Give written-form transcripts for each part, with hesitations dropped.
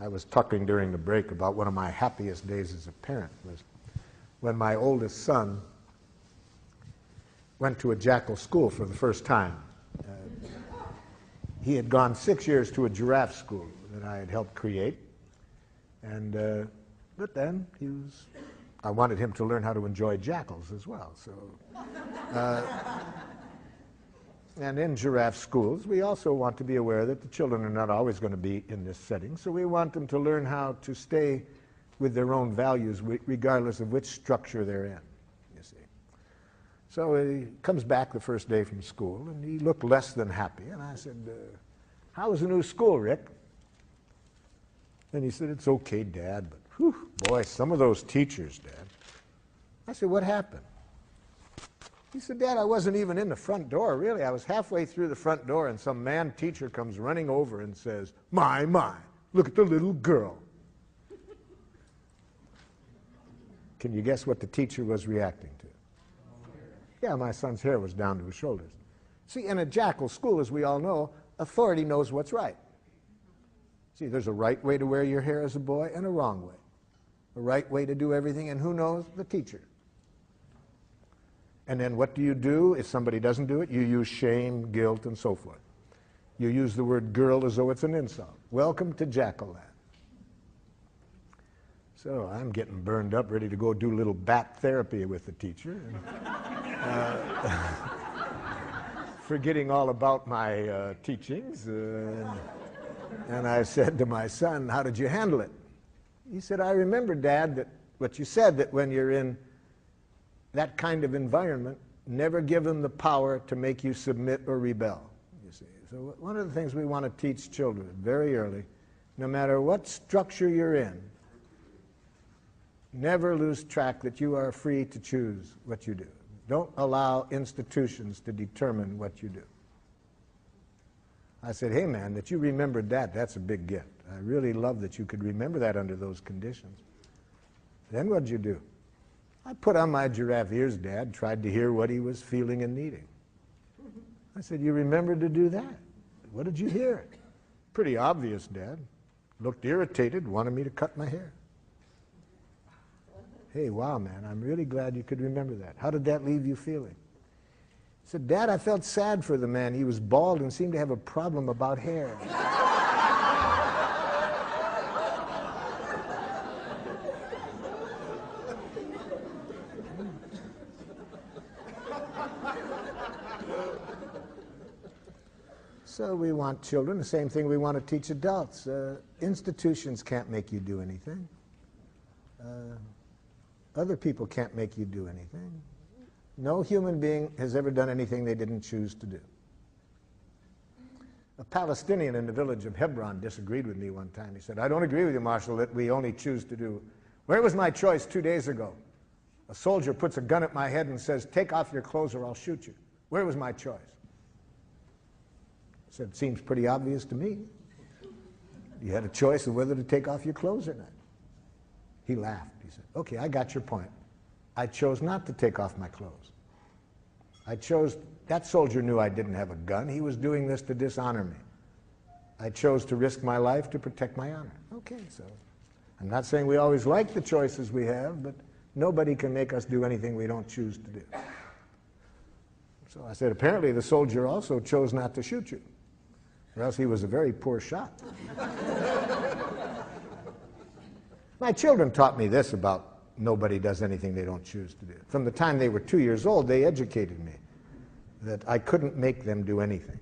I was talking during the break about one of my happiest days as a parent was when my oldest son went to a jackal school for the first time. He had gone 6 years to a giraffe school that I had helped create, and but then I wanted him to learn how to enjoy jackals as well. So, and in giraffe schools, we also want to be aware that the children are not always going to be in this setting, so we want them to learn how to stay with their own values regardless of which structure they're in, you see. So he comes back the first day from school, and he looked less than happy, and I said, how was the new school, Rick? And he said, it's okay, Dad, but whew, boy, some of those teachers, Dad. I said, what happened? He said, Dad, I wasn't even in the front door, really. I was halfway through the front door, and some man teacher comes running over and says, my, look at the little girl. Can you guess what the teacher was reacting to? Yeah, my son's hair was down to his shoulders. See, in a jackal school, as we all know, authority knows what's right. See, there's a right way to wear your hair as a boy and a wrong way. A right way to do everything, and who knows? The teacher. And then what do you do if somebody doesn't do it? You use shame, guilt, and so forth. You use the word girl as though it's an insult. Welcome to Jackal Land. So I'm getting burned up, ready to go do a little bat therapy with the teacher. And, forgetting all about my teachings. And I said to my son, how did you handle it? He said, I remember, Dad, that what you said, that when you're in that kind of environment, never give them the power to make you submit or rebel, you see. So one of the things we want to teach children very early, no matter what structure you're in, never lose track that you are free to choose what you do. Don't allow institutions to determine what you do. I said, hey man, that you remembered that, that's a big gift. I really love that you could remember that under those conditions. Then what'd you do? I put on my giraffe ears, Dad, tried to hear what he was feeling and needing. I said, you remembered to do that? What did you hear? Pretty obvious, Dad. Looked irritated, wanted me to cut my hair. Hey, wow, man, I'm really glad you could remember that. How did that leave you feeling? He said, Dad, I felt sad for the man. He was bald and seemed to have a problem about hair. So we want children, the same thing we want to teach adults. Institutions can't make you do anything. Other people can't make you do anything. No human being has ever done anything they didn't choose to do. A Palestinian in the village of Hebron disagreed with me one time. He said, I don't agree with you, Marshal, that we only choose to do. Where was my choice 2 days ago? A soldier puts a gun at my head and says, take off your clothes or I'll shoot you. Where was my choice? I said, seems pretty obvious to me. You had a choice of whether to take off your clothes or not. He laughed. He said, okay, I got your point. I chose not to take off my clothes. That soldier knew I didn't have a gun. He was doing this to dishonor me. I chose to risk my life to protect my honor. Okay, so I'm not saying we always like the choices we have, but nobody can make us do anything we don't choose to do. So I said, apparently the soldier also chose not to shoot you, or else he was a very poor shot. My children taught me this about nobody does anything they don't choose to do. From the time they were 2 years old, they educated me that I couldn't make them do anything.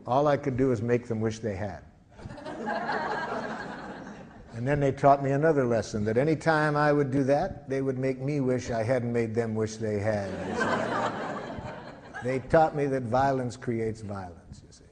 All I could do is make them wish they had. And then they taught me another lesson, that any time I would do that, they would make me wish I hadn't made them wish they had. They taught me that violence creates violence, you see.